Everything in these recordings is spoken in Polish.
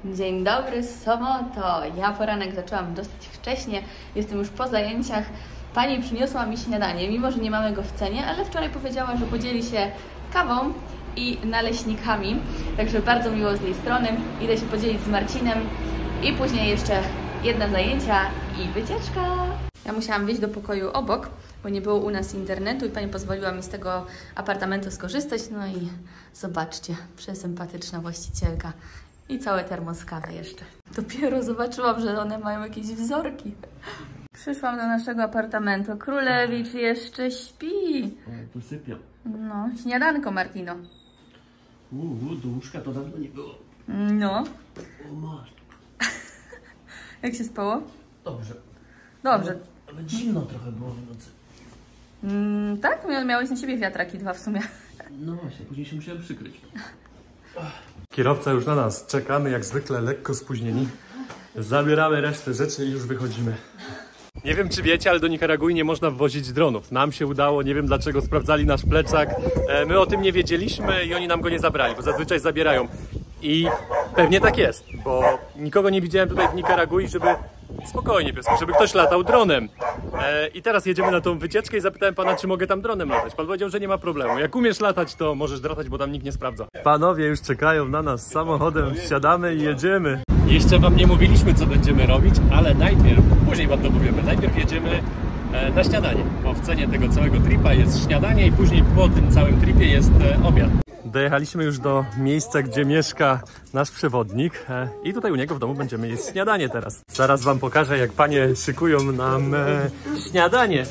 Dzień dobry, soboto. Ja poranek zaczęłam dosyć wcześnie, jestem już po zajęciach. Pani przyniosła mi śniadanie, mimo że nie mamy go w cenie, ale wczoraj powiedziała, że podzieli się kawą i naleśnikami. Także bardzo miło z jej strony. Idę się podzielić z Marcinem i później jeszcze jedne zajęcia i wycieczka. Ja musiałam wejść do pokoju obok, bo nie było u nas internetu i pani pozwoliła mi z tego apartamentu skorzystać. No i zobaczcie, przesympatyczna właścicielka. I całe termos kawy jeszcze. Dopiero zobaczyłam, że one mają jakieś wzorki. Przyszłam do naszego apartamentu. Królewicz jeszcze śpi. Tu sypią. No, śniadanko, Martino. Do łóżka to dawno nie było. No. O, masz. Jak się spało? Dobrze. Dobrze. Ale zimno trochę było w nocy. Tak? Miałeś na siebie wiatraki dwa w sumie. No właśnie, później się musiałem przykryć. Kierowca już na nas czeka, my jak zwykle lekko spóźnieni. Zabieramy resztę rzeczy i już wychodzimy. Nie wiem, czy wiecie, ale do Nikaragui nie można wwozić dronów. Nam się udało, nie wiem dlaczego, sprawdzali nasz plecak. My o tym nie wiedzieliśmy i oni nam go nie zabrali, bo zazwyczaj zabierają. I pewnie tak jest, bo nikogo nie widziałem tutaj w Nikaragui, żeby... Spokojnie, piesku, żeby ktoś latał dronem. I teraz jedziemy na tą wycieczkę i zapytałem pana, czy mogę tam dronem latać. Pan powiedział, że nie ma problemu. Jak umiesz latać, to możesz latać, bo tam nikt nie sprawdza. Panowie już czekają na nas samochodem, wsiadamy i jedziemy. Jeszcze wam nie mówiliśmy, co będziemy robić, ale najpierw, później wam to powiemy, najpierw jedziemy na śniadanie, bo w cenie tego całego tripa jest śniadanie i później po tym całym tripie jest obiad. Dojechaliśmy już do miejsca, gdzie mieszka nasz przewodnik i tutaj u niego w domu będziemy jeść śniadanie teraz. Zaraz wam pokażę, jak panie szykują nam śniadanie.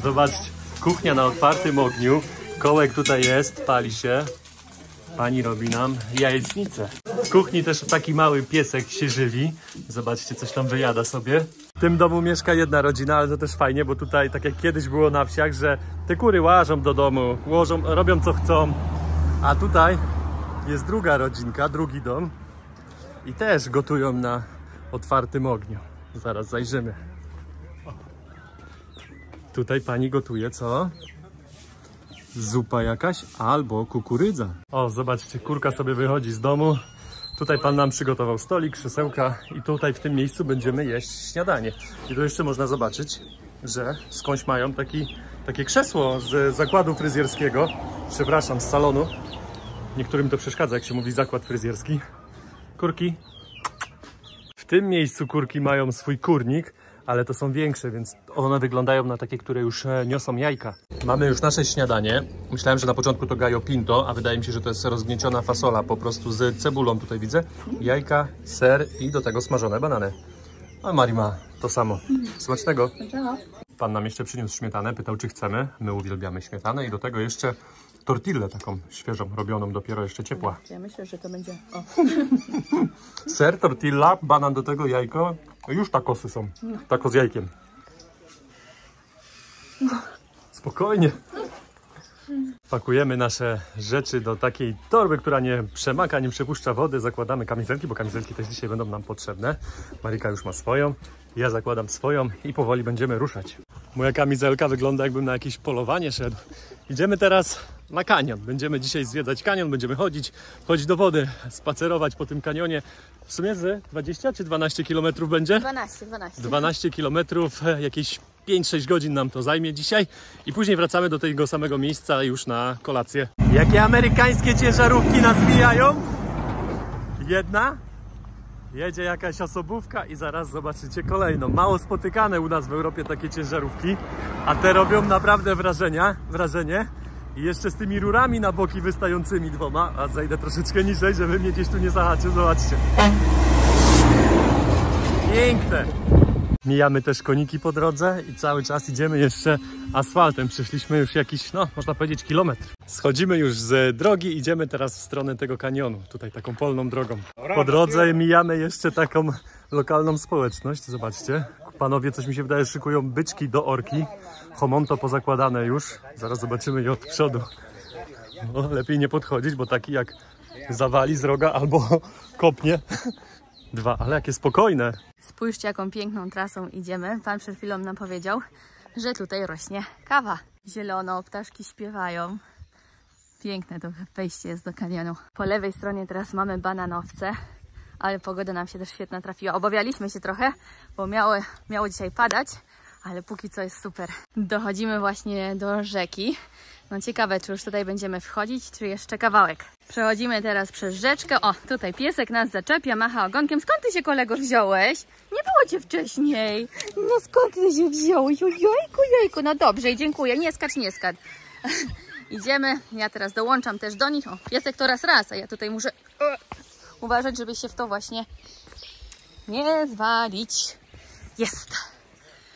Zobaczcie, kuchnia na otwartym ogniu, kołek tutaj jest, pali się. Pani robi nam jajecznicę. W kuchni też taki mały piesek się żywi. Zobaczcie, coś tam wyjada sobie. W tym domu mieszka jedna rodzina, ale to też fajnie, bo tutaj, tak jak kiedyś było na wsiach, że te kury łażą do domu, robią co chcą. A tutaj jest druga rodzinka, drugi dom i też gotują na otwartym ogniu. Zaraz zajrzymy. Tutaj pani gotuje co? Zupa jakaś albo kukurydza. O, zobaczcie, kurka sobie wychodzi z domu. Tutaj pan nam przygotował stolik, krzesełka i tutaj w tym miejscu będziemy jeść śniadanie. I tu jeszcze można zobaczyć, że skądś mają takie krzesło z zakładu fryzjerskiego. Przepraszam, z salonu. Niektórym to przeszkadza, jak się mówi zakład fryzjerski. Kurki. W tym miejscu kurki mają swój kurnik, ale to są większe, więc one wyglądają na takie, które już niosą jajka. Mamy już nasze śniadanie. Myślałem, że na początku to gallo pinto, a wydaje mi się, że to jest rozgnieciona fasola po prostu z cebulą, tutaj widzę. Jajka, ser i do tego smażone banany. A Mari ma to samo. Smacznego. Pan nam jeszcze przyniósł śmietanę, pytał, czy chcemy. My uwielbiamy śmietanę i do tego jeszcze tortillę taką świeżą, robioną, dopiero jeszcze ciepła. Ja myślę, że to będzie... O. Ser, tortilla, banan do tego, jajko. Już takosy są. Tako z jajkiem. Spokojnie. Pakujemy nasze rzeczy do takiej torby, która nie przemaka, nie przepuszcza wody. Zakładamy kamizelki, bo kamizelki też dzisiaj będą nam potrzebne. Marika już ma swoją, ja zakładam swoją i powoli będziemy ruszać. Moja kamizelka wygląda, jakbym na jakieś polowanie szedł. Idziemy teraz na kanion. Będziemy dzisiaj zwiedzać kanion, będziemy chodzić do wody, spacerować po tym kanionie. W sumie z 20 czy 12 km będzie? 12. 12 km, jakieś 5-6 godzin nam to zajmie dzisiaj i później wracamy do tego samego miejsca już na kolację. Jakie amerykańskie ciężarówki nas mijają? Jedna jedzie jakaś osobówka i zaraz zobaczycie kolejną. Mało spotykane u nas w Europie takie ciężarówki, a te robią naprawdę wrażenie. I jeszcze z tymi rurami na boki wystającymi dwoma. A zejdę troszeczkę niżej, żeby mnie gdzieś tu nie zahaczył. Zobaczcie. Piękne. Mijamy też koniki po drodze i cały czas idziemy jeszcze asfaltem. Przeszliśmy już jakiś, no można powiedzieć, kilometr. Schodzimy już z drogi, idziemy teraz w stronę tego kanionu. Tutaj taką polną drogą. Po drodze mijamy jeszcze taką lokalną społeczność. Zobaczcie. Panowie, coś mi się wydaje, szykują byczki do orki. Homonto pozakładane już. Zaraz zobaczymy je od przodu. No, lepiej nie podchodzić, bo taki jak zawali z roga albo kopnie. Dwa, ale jakie spokojne. Spójrzcie, jaką piękną trasą idziemy. Pan przed chwilą nam powiedział, że tutaj rośnie kawa. Zielono, ptaszki śpiewają. Piękne to wejście jest do kanionu. Po lewej stronie teraz mamy bananowce, ale pogoda nam się też świetna trafiła. Obawialiśmy się trochę, bo miało dzisiaj padać, ale póki co jest super. Dochodzimy właśnie do rzeki. No ciekawe, czy już tutaj będziemy wchodzić, czy jeszcze kawałek. Przechodzimy teraz przez rzeczkę. O, tutaj piesek nas zaczepia, macha ogonkiem. Skąd ty się, kolego, wziąłeś? Nie było cię wcześniej. No skąd ty się wziąłeś? Ojejku, jejku. No dobrze, dziękuję. Nie skacz, nie skacz. Idziemy. Ja teraz dołączam też do nich. O, piesek to raz, a ja tutaj muszę uważać, żeby się w to właśnie nie zwalić. Jest.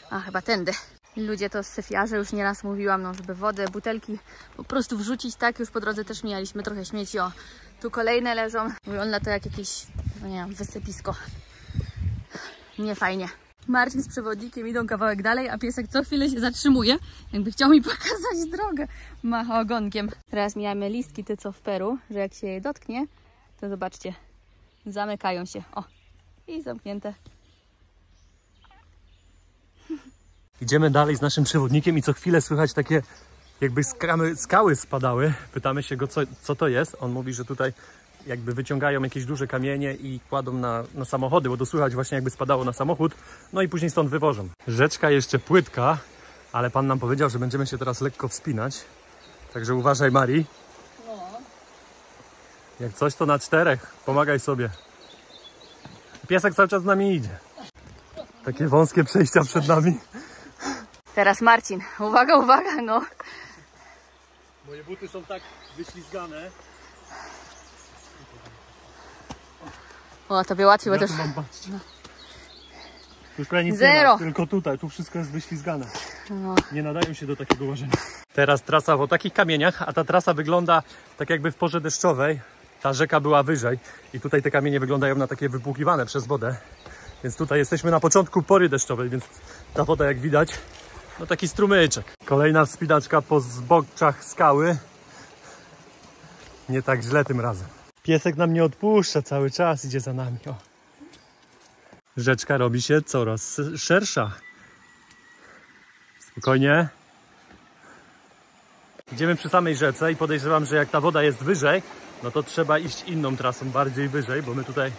A, chyba tędy. Ludzie to syfiarze, już nieraz mówiłam, no, żeby wodę, butelki po prostu wrzucić, tak? Już po drodze też mieliśmy trochę śmieci, o, tu kolejne leżą. Wygląda to jak jakieś, no nie wiem, wysypisko. Nie fajnie. Marcin z przewodnikiem idą kawałek dalej, a piesek co chwilę się zatrzymuje, jakby chciał mi pokazać drogę. Macha ogonkiem. Teraz mijamy listki, te co w Peru, że jak się je dotknie, to zobaczcie, zamykają się. O, i zamknięte. Idziemy dalej z naszym przewodnikiem i co chwilę słychać takie jakby skały spadały. Pytamy się go, co to jest. On mówi, że tutaj jakby wyciągają jakieś duże kamienie i kładą na samochody, bo to słychać właśnie jakby spadało na samochód. No i później stąd wywożą. Rzeczka jeszcze płytka, ale pan nam powiedział, że będziemy się teraz lekko wspinać. Także uważaj, Marii. Jak coś, to na 4. Pomagaj sobie. Piesek cały czas z nami idzie. Takie wąskie przejścia przed nami. Teraz Marcin. Uwaga, uwaga, no. Moje buty są tak wyślizgane. O, tobie łatwiej, Ja bo tu też... mam, patrzcie. Tu już prawie nic nie Zero. ma, tylko tutaj, tu wszystko jest wyślizgane. No. Nie nadają się do takiego łożenia. Teraz trasa po takich kamieniach, a ta trasa wygląda tak jakby w porze deszczowej. Ta rzeka była wyżej i tutaj te kamienie wyglądają na takie wypłukiwane przez wodę. Więc tutaj jesteśmy na początku pory deszczowej, więc ta woda, jak widać, no taki strumyczek. Kolejna wspinaczka po zboczach skały. Nie tak źle tym razem. Piesek nam nie odpuszcza, cały czas idzie za nami. O. Rzeczka robi się coraz szersza. Spokojnie. Idziemy przy samej rzece i podejrzewam, że jak ta woda jest wyżej, no to trzeba iść inną trasą, bardziej wyżej, bo my tutaj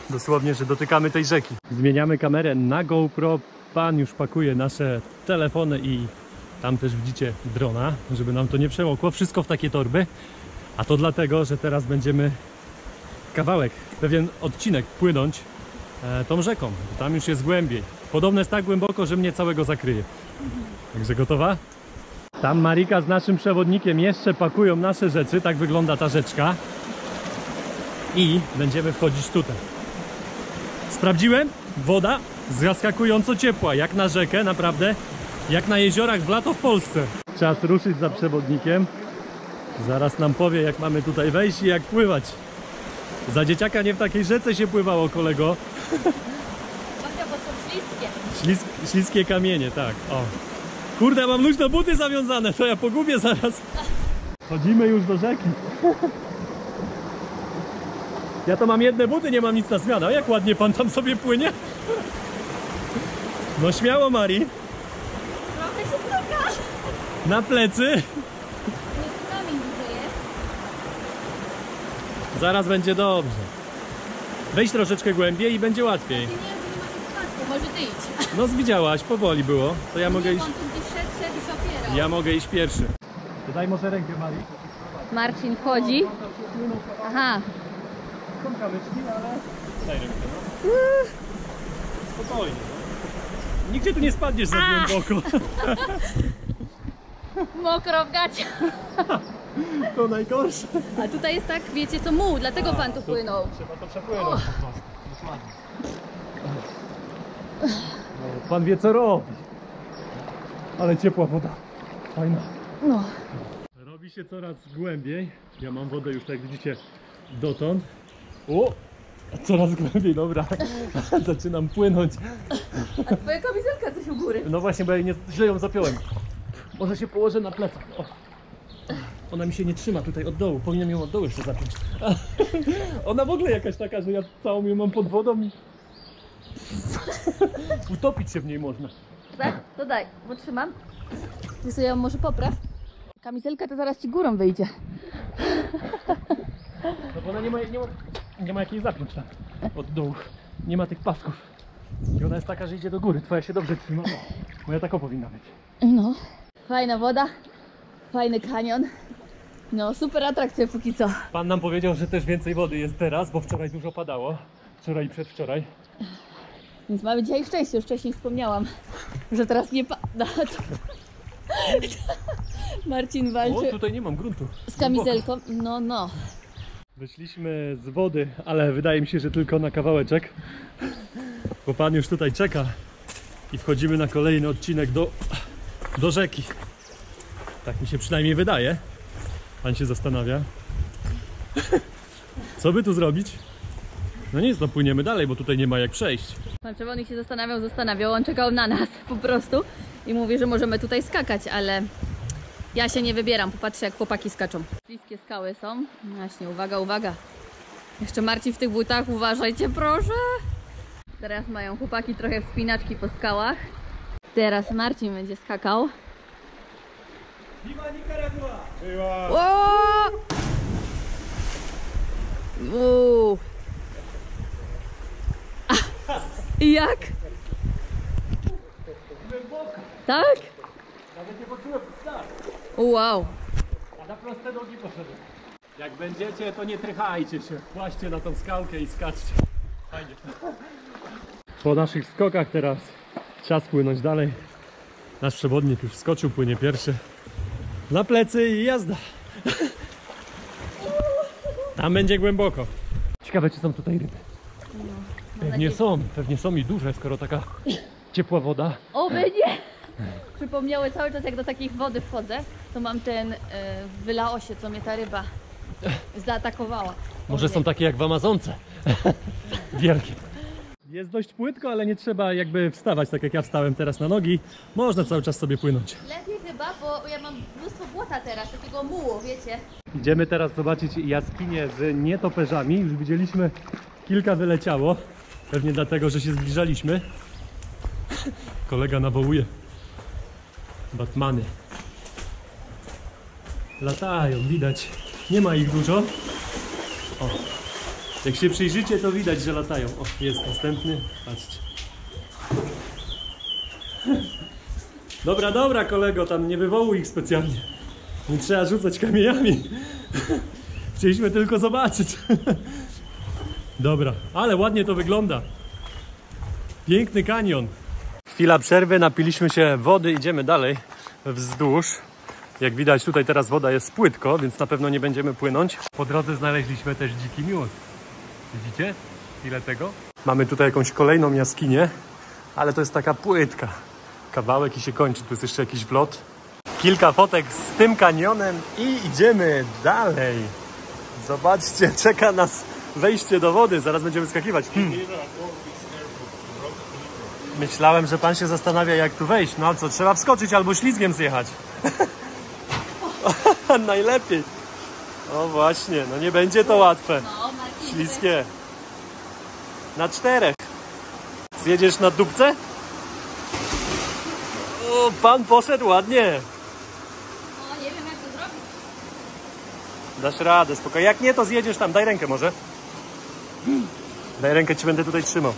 dosłownie, że dotykamy tej rzeki. Zmieniamy kamerę na GoPro. Pan już pakuje nasze telefony i tam też widzicie drona, żeby nam to nie przemokło. Wszystko w takie torby. A to dlatego, że teraz będziemy kawałek, pewien odcinek płynąć tą rzeką. Tam już jest głębiej. Podobno jest tak głęboko, że mnie całego zakryje. Także gotowa? Tam Marika z naszym przewodnikiem jeszcze pakują nasze rzeczy. Tak wygląda ta rzeczka. I będziemy wchodzić tutaj. Sprawdziłem? Woda zaskakująco ciepła. Jak na rzekę, naprawdę. Jak na jeziorach w lato w Polsce. Czas ruszyć za przewodnikiem. Zaraz nam powie, jak mamy tutaj wejść i jak pływać. Za dzieciaka nie w takiej rzece się pływało, kolego. Bo są śliskie. Śliskie kamienie, tak. O. Kurde, mam luźno buty zawiązane, to ja pogubię zaraz. Chodzimy już do rzeki. Ja to mam jedne buty, nie mam nic na zmianę. A jak ładnie pan tam sobie płynie. No śmiało, Marii. Trochę się coka. Na plecy. Zaraz będzie dobrze. Wejdź troszeczkę głębiej i będzie łatwiej. Nie, może ty idź. No widziałaś, powoli było. To ja mogę iść. Ja mogę iść pierwszy. Daj może rękę, Marii. Marcin wchodzi. Aha. Są kamyczki, ale... Daj rękę, no. Spokojnie. Nigdzie tu nie spadniesz za głęboko. Mokro w gacie. To najgorsze. A tutaj jest tak, wiecie co, muł, dlatego pan tu płynął. Trzeba to przepłynąć po prostu. Dokładnie. No, pan wie co robi. Ale ciepła woda. Fajna. No. Robi się coraz głębiej. Ja mam wodę już, tak widzicie, dotąd. O! Coraz głębiej, dobra. Zaczynam płynąć. A twoja kamizelka coś u góry. No właśnie, bo ja źle ją zapiąłem. Może się położę na plecach. O. Ona mi się nie trzyma tutaj od dołu. Powinienem ją od dołu jeszcze zapiąć. Ona w ogóle jakaś taka, że ja całą ją mam pod wodą i... Utopić się w niej można. Tak? To daj, bo trzymam. Ty sobie ją może popraw. Kamizelka to zaraz ci górą wyjdzie. No bo ona nie ma jakiej zapiąć tam. od dołu. Nie ma tych pasków. I ona jest taka, że idzie do góry. Twoja się dobrze trzyma. Moja taka powinna być. No, fajna woda, fajny kanion. No, super atrakcja póki co. Pan nam powiedział, że też więcej wody jest teraz, bo wczoraj dużo padało. Wczoraj i przedwczoraj. Więc mamy dzisiaj szczęście, już wcześniej wspomniałam, że teraz nie pada. Marcin walczy O, tutaj nie mam gruntu. z kamizelką. No. Wyszliśmy z wody, ale wydaje mi się, że tylko na kawałeczek. Bo pan już tutaj czeka. I wchodzimy na kolejny odcinek do rzeki. Tak mi się przynajmniej wydaje. Pan się zastanawia. Co by tu zrobić? No nic, no płyniemy dalej, bo tutaj nie ma jak przejść. Pan przewodnik się zastanawiał, on czekał na nas po prostu i mówi, że możemy tutaj skakać, ale ja się nie wybieram. Popatrzcie, jak chłopaki skaczą. Śliskie skały są. Właśnie, uwaga. Jeszcze Marcin w tych butach, uważajcie proszę. Teraz mają chłopaki trochę wspinaczki po skałach. Teraz Marcin będzie skakał. Viva Nicaragua! Jak? Tak? Nawet nie poczułem tak. Wow. A na proste nogi poszedłem. Jak będziecie, to nie trychajcie się. Płaście na tą skałkę i skaczcie. Fajnie. Po naszych skokach teraz czas płynąć dalej. Nasz przewodnik już wskoczył, płynie pierwszy. Na plecy i jazda. Tam będzie głęboko. Ciekawe, czy są tutaj ryby. Pewnie są i duże, skoro taka ciepła woda. Oby nie! Przypomniały cały czas, jak do takiej wody wchodzę, to mam ten w Laosie, co mnie ta ryba zaatakowała. Może są takie jak w Amazonce. Wielkie. Jest dość płytko, ale nie trzeba jakby wstawać, tak jak ja wstałem teraz na nogi. Można cały czas sobie płynąć. Lepiej chyba, bo ja mam mnóstwo błota teraz, takiego mułu, wiecie. Idziemy teraz zobaczyć jaskinię z nietoperzami. Już widzieliśmy, kilka wyleciało. Pewnie dlatego, że się zbliżaliśmy. Kolega nawołuje. Batmany. Latają, widać. Nie ma ich dużo. O. Jak się przyjrzycie, to widać, że latają. O, jest następny. Patrzcie. Dobra, kolego, tam nie wywołuj ich specjalnie. Nie trzeba rzucać kamieniami. Chcieliśmy tylko zobaczyć. Dobra, ale ładnie to wygląda. Piękny kanion. Chwila przerwy, napiliśmy się wody, idziemy dalej wzdłuż. Jak widać, tutaj teraz woda jest płytko, więc na pewno nie będziemy płynąć. Po drodze znaleźliśmy też dziki miód. Widzicie? Ile tego? Mamy tutaj jakąś kolejną jaskinię, ale to jest taka płytka. Kawałek i się kończy, tu jest jeszcze jakiś wlot. Kilka fotek z tym kanionem i idziemy dalej. Zobaczcie, czeka nas wejście do wody, zaraz będziemy skakiwać. Myślałem, że pan się zastanawia, jak tu wejść. No a co, trzeba wskoczyć albo ślizgiem zjechać. Najlepiej. O właśnie, no nie będzie to łatwe. Śliskie. Na 4. Zjedziesz na dupce? O, pan poszedł ładnie. No, nie wiem, jak to zrobić. Dasz radę, spokojnie. Jak nie, to zjedziesz tam. Daj rękę może. Daj rękę, ci będę tutaj trzymał.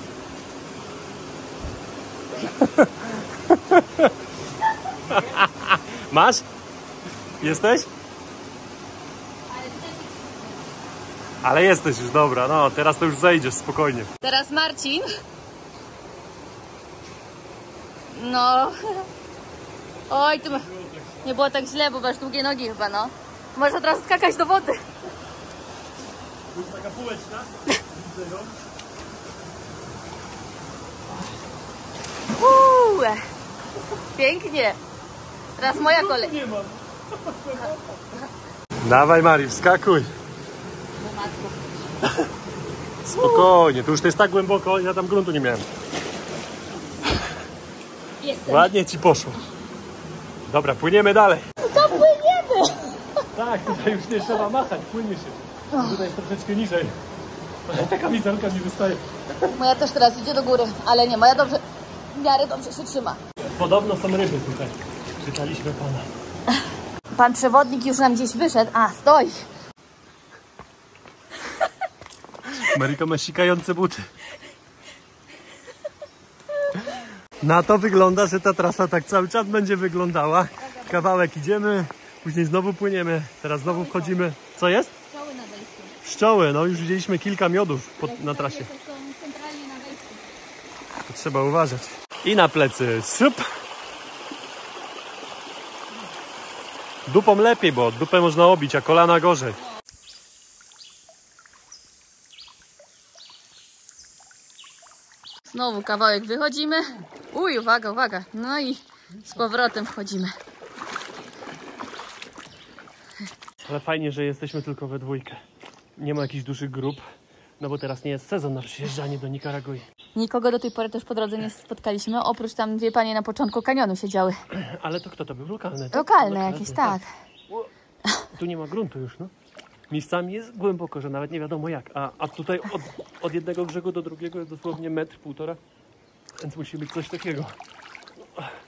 Masz? Jesteś? Ale jesteś już, dobra. No, teraz to już zejdziesz spokojnie. Teraz Marcin. No. Oj, tu nie było tak źle, bo masz długie nogi chyba, no. Możesz od razu skakać do wody. Tu jest taka półeczka. Pięknie. Teraz moja kolej. Nie mam. Dawaj, Mari, wskakuj. Spokojnie, tu już to jest tak głęboko, ja tam gruntu nie miałem. Jestem. Ładnie ci poszło. Dobra, płyniemy dalej. To płyniemy. Tak, tutaj już nie trzeba machać, płynie się. Tutaj jest troszeczkę niżej. Ale ta kamizelka mi wystaje. Moja też teraz idzie do góry, ale nie, moja dobrze, w miarę dobrze się trzyma. Podobno są ryby tutaj. Czytaliśmy pana. Pan przewodnik już nam gdzieś wyszedł. A, stoi. Maryka ma sikające buty. Na to wygląda, że ta trasa tak cały czas będzie wyglądała. Kawałek idziemy, później znowu płyniemy, teraz znowu wchodzimy. Co jest? Pszczoły na wejściu. Pszczoły, no już widzieliśmy kilka miodów na trasie. To są centralnie na wejściu. To trzeba uważać. I na plecy. Sup. Dupą lepiej, bo dupę można obić, a kolana gorzej. Znowu kawałek wychodzimy. Uj, uwaga, uwaga. No i z powrotem wchodzimy. Ale fajnie, że jesteśmy tylko we dwójkę. Nie ma jakichś dużych grup, no bo teraz nie jest sezon na przyjeżdżanie do Nikaragui. Nikogo do tej pory też po drodze nie spotkaliśmy, oprócz tam dwie panie na początku kanionu siedziały. Ale to kto to był? Lokalne? Tak? Lokalne jakieś, tak. Tu nie ma gruntu już, no. Miejscami jest głęboko, że nawet nie wiadomo jak. A tutaj od jednego brzegu do drugiego jest dosłownie 1,5 metra. Więc musi być coś takiego.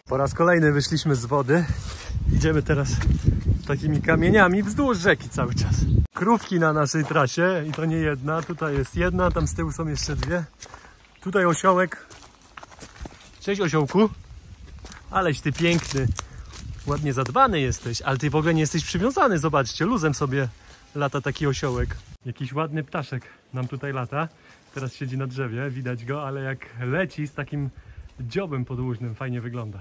Po raz kolejny wyszliśmy z wody. Idziemy teraz takimi kamieniami wzdłuż rzeki cały czas. Krówki na naszej trasie i to nie jedna. Tutaj jest jedna, tam z tyłu są jeszcze dwie. Tutaj osiołek. Cześć osiołku. Aleś ty piękny. Ładnie zadbany jesteś, ale ty w ogóle nie jesteś przywiązany. Zobaczcie, luzem sobie lata taki osiołek. Jakiś ładny ptaszek nam tutaj lata. Teraz siedzi na drzewie, widać go, ale jak leci z takim dziobem podłużnym, fajnie wygląda.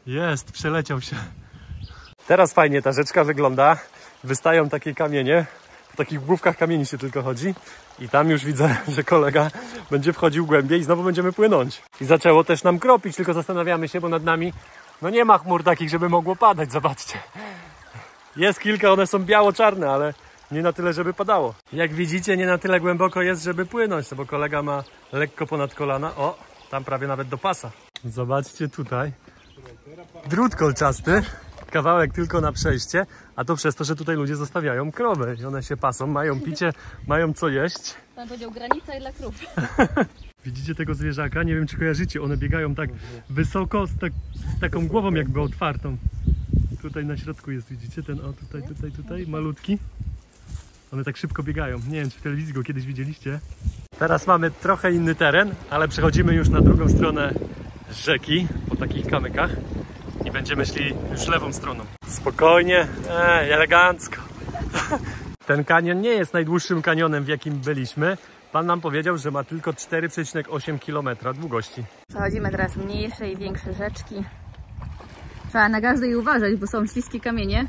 Jest, przeleciał się. Teraz fajnie ta rzeczka wygląda. Wystają takie kamienie. Po takich główkach kamieni się tylko chodzi. I tam już widzę, że kolega będzie wchodził głębiej i znowu będziemy płynąć. I zaczęło też nam kropić, tylko zastanawiamy się, bo nad nami no nie ma chmur takich, żeby mogło padać, zobaczcie. Jest kilka, one są biało-czarne, ale nie na tyle, żeby padało. Jak widzicie, nie na tyle głęboko jest, żeby płynąć, bo kolega ma lekko ponad kolana. O, tam prawie nawet do pasa. Zobaczcie tutaj. Drut kolczasty, kawałek tylko na przejście, a to przez to, że tutaj ludzie zostawiają krowy i one się pasą, mają picie, mają co jeść. Pan powiedział granica i dla krów. Widzicie tego zwierzaka? Nie wiem, czy kojarzycie. One biegają tak wysoko, z taką głową jakby otwartą. Tutaj na środku jest, widzicie? Ten, o tutaj, malutki. One tak szybko biegają. Nie wiem, czy w telewizji go kiedyś widzieliście. Teraz mamy trochę inny teren, ale przechodzimy już na drugą stronę rzeki, po takich kamykach. I będziemy szli już lewą stroną. Spokojnie, elegancko. Ten kanion nie jest najdłuższym kanionem, w jakim byliśmy. Pan nam powiedział, że ma tylko 4,8 km długości. Przechodzimy teraz mniejsze i większe rzeczki. Trzeba na każdej uważać, bo są śliskie kamienie.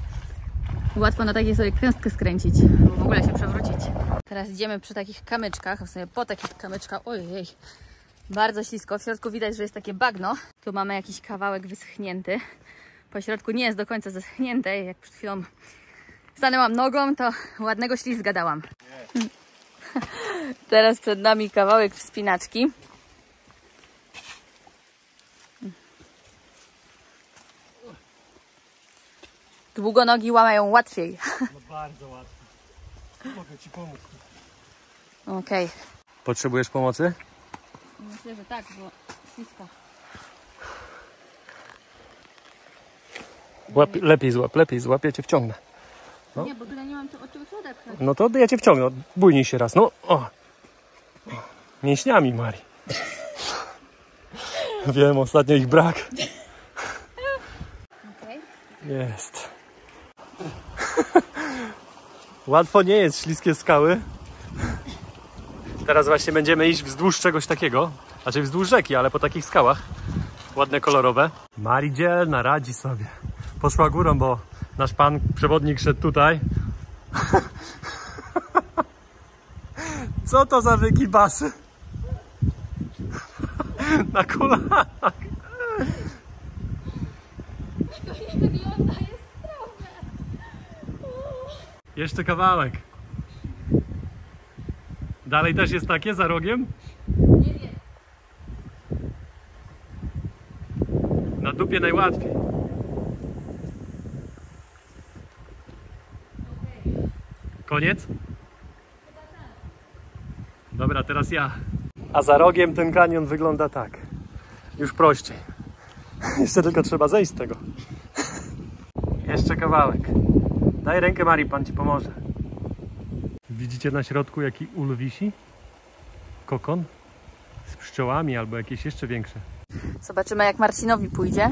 Łatwo na takiej sobie kręstkę skręcić, albo w ogóle się przewrócić. Teraz idziemy przy takich kamyczkach, w sumie po takich kamyczkach. Ojej, bardzo ślisko. W środku widać, że jest takie bagno. Tu mamy jakiś kawałek wyschnięty. Po środku nie jest do końca zeschnięte. Jak przed chwilą stanęłam nogą, to ładnego ślizga dałam. Teraz przed nami kawałek wspinaczki. Długonogi łamają łatwiej. No bardzo łatwo. Mogę ci pomóc. Okej. Potrzebujesz pomocy? Myślę, że tak, bo ślisko. Lepiej złap, ja cię wciągnę. No. Nie, bo tutaj nie mam od czego się odepchnąć. No to ja cię wciągnę, bójnij się raz, no o. Mięśniami, Mari. Wiem, ostatnio ich brak. Okay. Jest. Łatwo nie jest, śliskie skały. Teraz właśnie będziemy iść wzdłuż czegoś takiego. Znaczy wzdłuż rzeki, ale po takich skałach. Ładne, kolorowe. Mari dzielna, radzi sobie. Poszła górą, bo nasz pan przewodnik szedł tutaj. Co to za wykibasy? Na kolanach. To nie wygląda, jest strome. Jeszcze kawałek. Dalej też jest takie, za rogiem? Nie. Na dupie najłatwiej. Koniec? Dobra, teraz ja. A za rogiem ten kanion wygląda tak. Już prościej. Jeszcze tylko trzeba zejść z tego. Jeszcze kawałek. Daj rękę, Mari, pan ci pomoże. Widzicie na środku, jaki ul wisi? kokon z pszczołami albo jakieś jeszcze większe. Zobaczymy, jak Marcinowi pójdzie.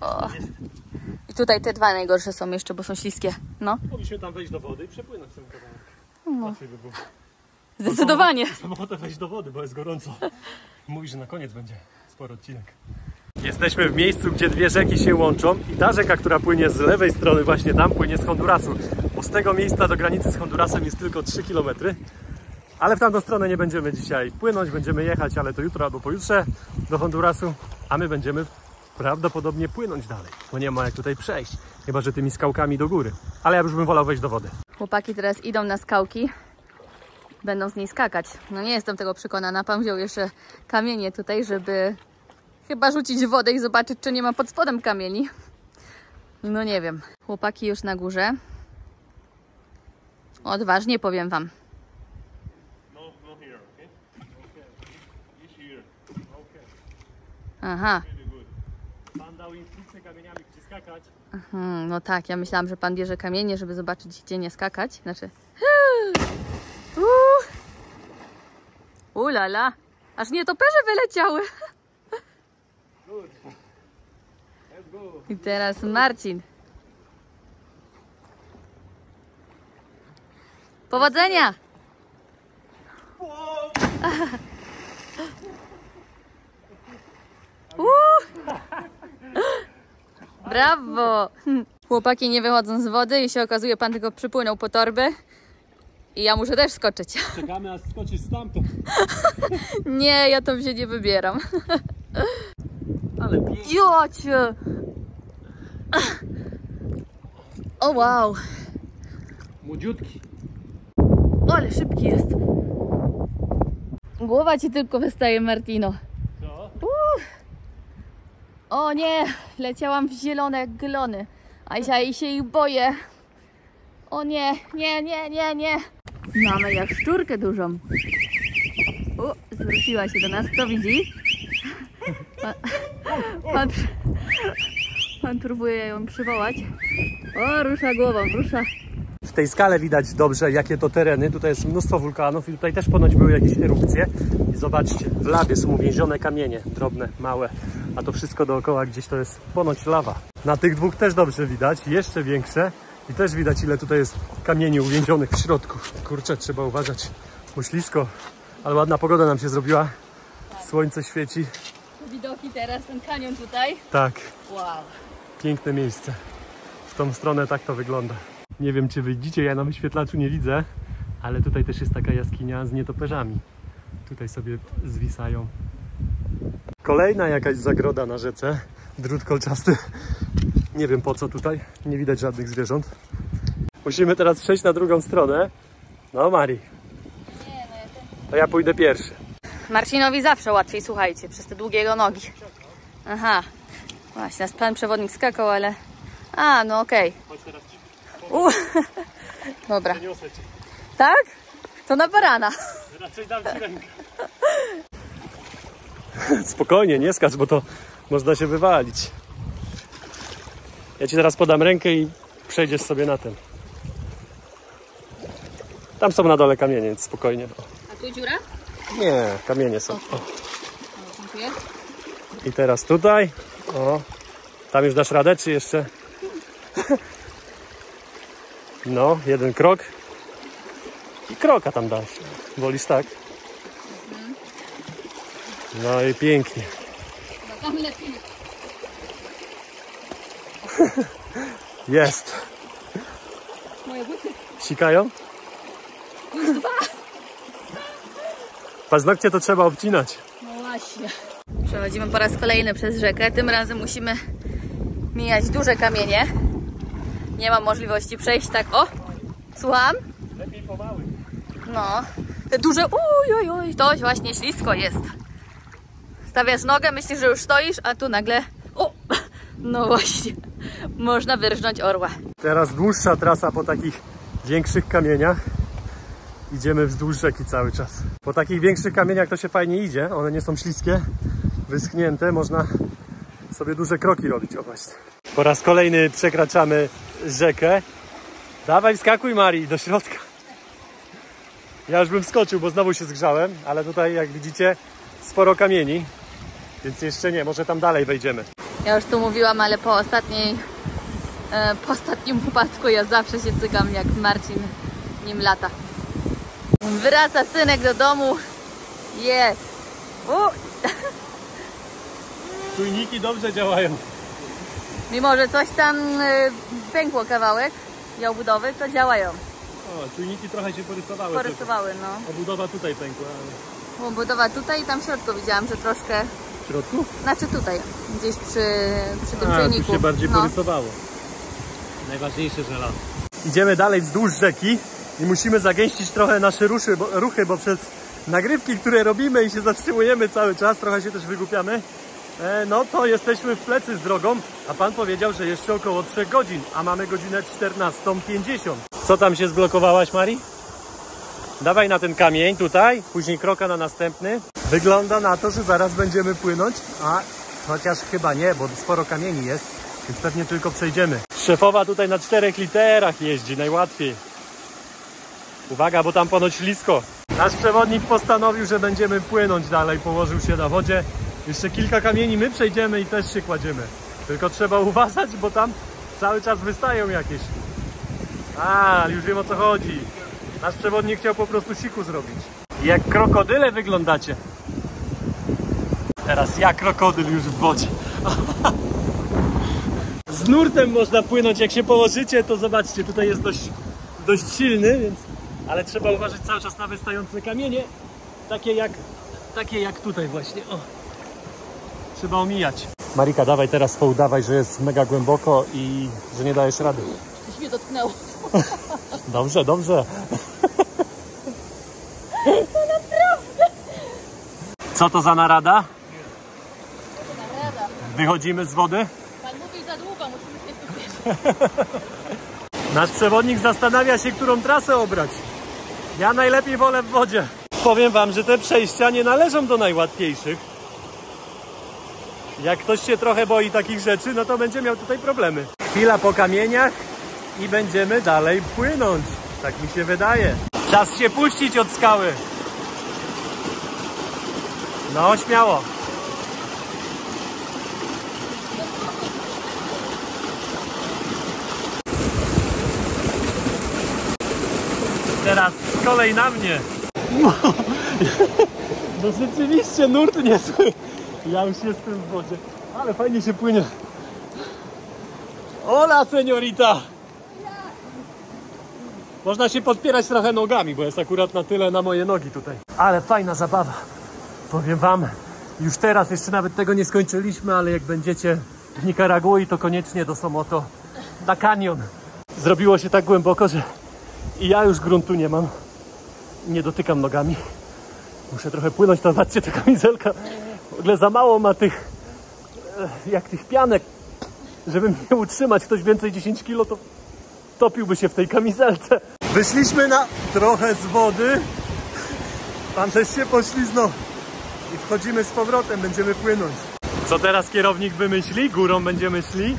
O. I tutaj te dwa najgorsze są jeszcze, bo są śliskie. No. Mogliśmy tam wejść do wody i przepłynąć ten kawałek. No. Łatwiej by było. Zdecydowanie. Mam ochotę wejść do wody, bo jest gorąco. Mówi, że na koniec będzie spory odcinek. Jesteśmy w miejscu, gdzie dwie rzeki się łączą i ta rzeka, która płynie z lewej strony właśnie tam, płynie z Hondurasu. Bo z tego miejsca do granicy z Hondurasem jest tylko 3 km. Ale w tamtą stronę nie będziemy dzisiaj płynąć, będziemy jechać, ale to jutro albo pojutrze do Hondurasu, a my będziemy prawdopodobnie płynąć dalej, bo nie ma jak tutaj przejść, chyba że tymi skałkami do góry. Ale ja już bym wolał wejść do wody. Chłopaki teraz idą na skałki. Będą z niej skakać. No nie jestem tego przekonana. Pan wziął jeszcze kamienie tutaj, żeby chyba rzucić w wodę i zobaczyć, czy nie ma pod spodem kamieni. No nie wiem. Chłopaki już na górze. Odważnie, powiem wam. Aha. Pan dał instrukcję kamieniami, gdzie skakać. No tak, ja myślałam, że pan bierze kamienie, żeby zobaczyć, gdzie nie skakać. Znaczy... Ulala! Aż nietoperze wyleciały! I teraz Marcin. Powodzenia! Brawo! Chłopaki nie wychodzą z wody i się okazuje, pan tylko przypłynął po torby. I ja muszę też skoczyć. Czekamy, aż skoczysz stamtąd. Nie, ja to się nie wybieram. Ale pięknie. Jocie! O wow! Młodziutki. Ale szybki jest. Głowa ci tylko wystaje, Martino. Co? O nie, leciałam w zielone glony. A ja się ich boję. O nie, nie, nie, nie, nie. Mamy jaszczurkę dużą. Zwróciła się do nas. Kto widzi? Pan próbuje ją przywołać. O, rusza głową, rusza. W tej skale widać dobrze, jakie to tereny. Tutaj jest mnóstwo wulkanów i tutaj też ponoć były jakieś erupcje. I zobaczcie, w lawie są uwięzione kamienie, drobne, małe. A to wszystko dookoła gdzieś to jest ponoć lawa. Na tych dwóch też dobrze widać, jeszcze większe. I też widać, ile tutaj jest kamieni uwięzionych w środku. Kurczę, trzeba uważać, bo ślisko. Ale ładna pogoda nam się zrobiła. Słońce świeci. Widoki teraz, ten kanion tutaj. Tak, Wow. piękne miejsce. W tą stronę tak to wygląda. Nie wiem, czy widzicie, ja na wyświetlaczu nie widzę, ale tutaj też jest taka jaskinia z nietoperzami. Tutaj sobie zwisają. Kolejna jakaś zagroda na rzece. Drut kolczasty. Nie wiem po co tutaj. Nie widać żadnych zwierząt. Musimy teraz przejść na drugą stronę. No Mari. To ja pójdę pierwszy. Marcinowi zawsze łatwiej, słuchajcie, przez te długie jego nogi. Aha. Właśnie, nas pan przewodnik skakał, ale... A, no okej. Chodź teraz ci. Dobra. Niosę cię. Tak? To na barana. Raczej dam ci rękę. Spokojnie, nie skacz, bo to można się wywalić. Ja ci teraz podam rękę i przejdziesz sobie na ten. Tam są na dole kamienie, więc spokojnie. A tu dziura? Nie, kamienie są. O. Dziękuję. I teraz tutaj. O. Tam już dasz radę, czy jeszcze? No, jeden krok. I kroka tam dasz. Wolisz tak? No i pięknie. No tam lepiej. Jest. Moje buty. Sikają? Paznokcie to trzeba obcinać. No właśnie. Przechodzimy po raz kolejny przez rzekę. Tym razem musimy mijać duże kamienie. Nie ma możliwości przejść tak. O! Słucham? Lepiej pomały. No. Te duże... Uj, to właśnie ślisko jest. Stawiasz nogę, myślisz, że już stoisz, a tu nagle... O! No właśnie. Można wyrżnąć orła. Teraz dłuższa trasa po takich większych kamieniach. Idziemy wzdłuż rzeki cały czas. Po takich większych kamieniach to się fajnie idzie. One nie są śliskie, wyschnięte. Można sobie duże kroki robić. O właśnie. Po raz kolejny przekraczamy rzekę. Dawaj, wskakuj Marii do środka. Ja już bym wskoczył, bo znowu się zgrzałem, ale tutaj jak widzicie sporo kamieni, więc jeszcze nie, może tam dalej wejdziemy. Ja już tu mówiłam, ale po ostatnim upadku ja zawsze się cykam, jak Marcin nim lata. Wraca synek do domu. Jest. Czujniki dobrze działają. Mimo, że coś tam pękło kawałek i obudowy, to działają. O, czujniki trochę się porysowały. Porysowały, no. Obudowa tutaj pękła, ale... Obudowa tutaj i tam w środku widziałam, że troszkę... W środku? Znaczy tutaj, gdzieś przy tym Tu czujniku. się bardziej porysowało. Najważniejsze, że las. Idziemy dalej wzdłuż rzeki i musimy zagęścić trochę nasze ruchy, bo przez nagrywki, które robimy i się zatrzymujemy cały czas, trochę się też wygłupiamy, no to jesteśmy w plecy z drogą, a pan powiedział, że jeszcze około 3 godzin, a mamy godzinę 14:50. Co tam się zblokowałaś, Mari? Dawaj na ten kamień tutaj, później kroka na następny. Wygląda na to, że zaraz będziemy płynąć, a chociaż chyba nie, bo sporo kamieni jest, więc pewnie tylko przejdziemy. Szefowa tutaj na 4 literach jeździ, najłatwiej. Uwaga, bo tam ponoć ślisko. Nasz przewodnik postanowił, że będziemy płynąć dalej, położył się na wodzie. Jeszcze kilka kamieni my przejdziemy i też się kładziemy. Tylko trzeba uważać, bo tam cały czas wystają jakieś. A, już wiem, o co chodzi. Nasz przewodnik chciał po prostu siku zrobić. Jak krokodyle wyglądacie. Teraz ja krokodyl już w wodzie. Z nurtem można płynąć, jak się położycie, to zobaczcie, tutaj jest dość silny, więc... ale trzeba uważać cały czas na wystające kamienie, takie jak tutaj właśnie. O. Trzeba omijać. Marika, dawaj teraz poudawaj, że jest mega głęboko i że nie dajesz rady. Coś mnie dotknęło. Dobrze, dobrze. To naprawdę. Co to za narada? Narada. Wychodzimy z wody? Pan mówi za długo, musimy się pospieszyć. Nasz przewodnik zastanawia się, którą trasę obrać. Ja najlepiej wolę w wodzie. Powiem wam, że te przejścia nie należą do najłatwiejszych. Jak ktoś się trochę boi takich rzeczy, no to będzie miał tutaj problemy. Chwila po kamieniach i będziemy dalej płynąć. Tak mi się wydaje. Czas się puścić od skały. No, śmiało. Teraz kolej na mnie. No rzeczywiście nurt niezły. Ja już jestem w wodzie, ale fajnie się płynie. Hola, seniorita! Można się podpierać trochę nogami, bo jest akurat na tyle na moje nogi tutaj. Ale fajna zabawa. Powiem wam, już teraz jeszcze nawet tego nie skończyliśmy, ale jak będziecie w Nikaragui, to koniecznie do Somoto na kanion. Zrobiło się tak głęboko, że i ja już gruntu nie mam. Nie dotykam nogami. Muszę trochę płynąć, to patrzcie, ta kamizelka w ogóle za mało ma tych pianek, żeby mnie utrzymać. Ktoś więcej 10 kg, to topiłby się w tej kamizelce. Wyszliśmy na trochę z wody. Pan też się pośliznął. I wchodzimy z powrotem, będziemy płynąć. Co teraz kierownik wymyśli? Górą będziemy szli?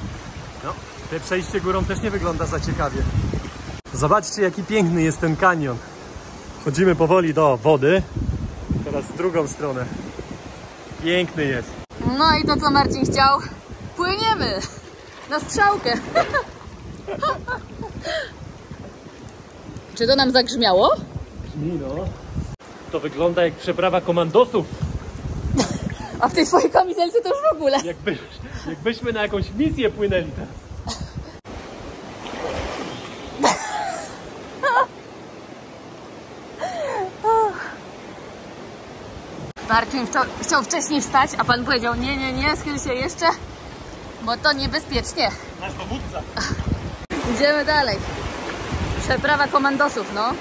No, te przejście górą też nie wygląda za ciekawie. Zobaczcie, jaki piękny jest ten kanion. Chodzimy powoli do wody. Teraz w drugą stronę. Piękny jest. No i to, co Marcin chciał. Płyniemy na strzałkę. Czy to nam zagrzmiało? Brzmi, no. To wygląda jak przeprawa komandosów. A w tej twojej kamizelce to już w ogóle. Jakbyśmy na jakąś misję płynęli teraz. Marcin chciał wcześniej wstać, a pan powiedział nie, schyl się jeszcze, bo to niebezpiecznie. Nasz dowódca. Idziemy dalej. Przeprawa komandosów, no.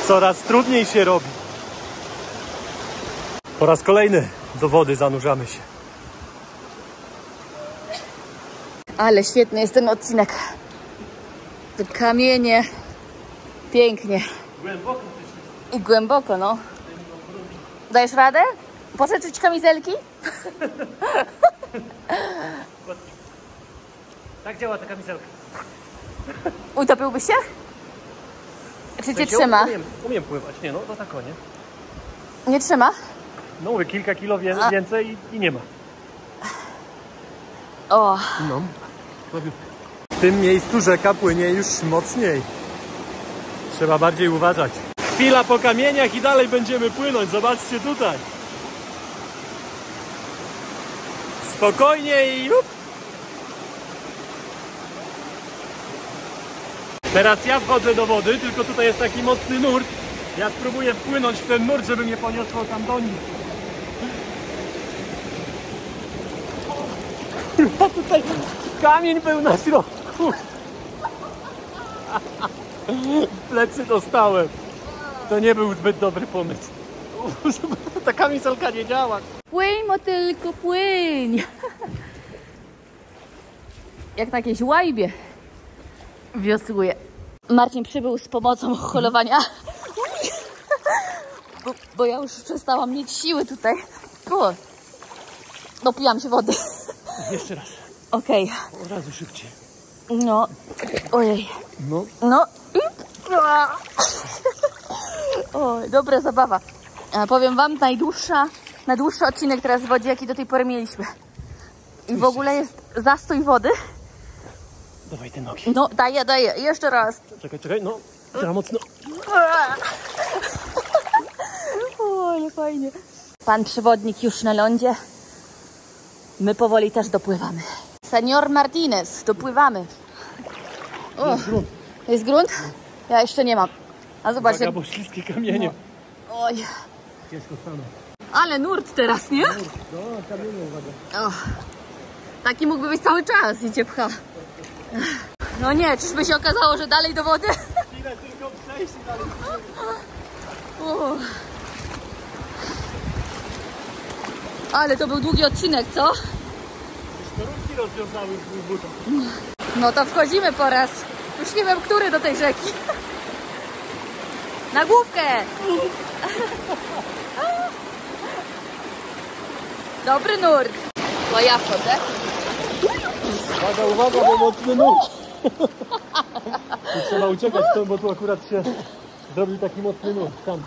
Coraz trudniej się robi. Po raz kolejny do wody zanurzamy się. Ale świetny jest ten odcinek. Te kamienie. Pięknie. Głęboko też jest. I głęboko, no. Dajesz radę? Pożyczyć kamizelki? Tak działa ta kamizelka. Utopiłbyś się? Czy cię trzyma? Umiem pływać, nie no, to tak o nie. Nie trzyma? No mówię, kilka kilo więcej i nie ma. O. No. W tym miejscu rzeka płynie już mocniej. Trzeba bardziej uważać. Chwila po kamieniach i dalej będziemy płynąć. Zobaczcie tutaj. Spokojnie i jup. Teraz ja wchodzę do wody, tylko tutaj jest taki mocny nurt. Ja spróbuję wpłynąć w ten nurt, żeby mnie poniosło tam do nich. A tutaj kamień był na środku. W plecy dostałem. To nie był zbyt dobry pomysł. Ta kamizelka nie działa. Płyń, motylku, płyń. Jak na jakiejś łajbie wiosłuje. Marcin przybył z pomocą holowania. Bo ja już przestałam mieć siły tutaj. O, dopiłam się wody. Jeszcze raz. Okej. Od razu szybciej. No, ojej. No. No. O, dobra zabawa. Powiem wam, najdłuższy odcinek teraz w wodzie, jaki do tej pory mieliśmy. I w ogóle jest zastój wody. Dawaj te nogi. No, daję. Jeszcze raz. Czekaj, no. Teraz mocno. O, ale fajnie. Pan przewodnik już na lądzie. My powoli też dopływamy. Senior Martinez, dopływamy. O, jest grunt? Ja jeszcze nie mam. A zobacz, Uwaga, bo śliskie kamienie. No. Oj. Ciężko stanę. Ale nurt teraz, nie? No, kamienie, uwaga. O, taki mógłby być cały czas i cię pcha. No nie, czyżby się okazało, że dalej do wody? Chwilę tylko przejść i dalej. O. Ale to był długi odcinek, co? Korunki rozwiązały w butach. No to wchodzimy po raz. Już nie wiem, który do tej rzeki. Na główkę! Dobry nurt. To ja wchodzę. Uwaga, bo mocny nóż. Trzeba uciekać stąd, bo tu akurat się zrobił taki mocny nóż. Tam.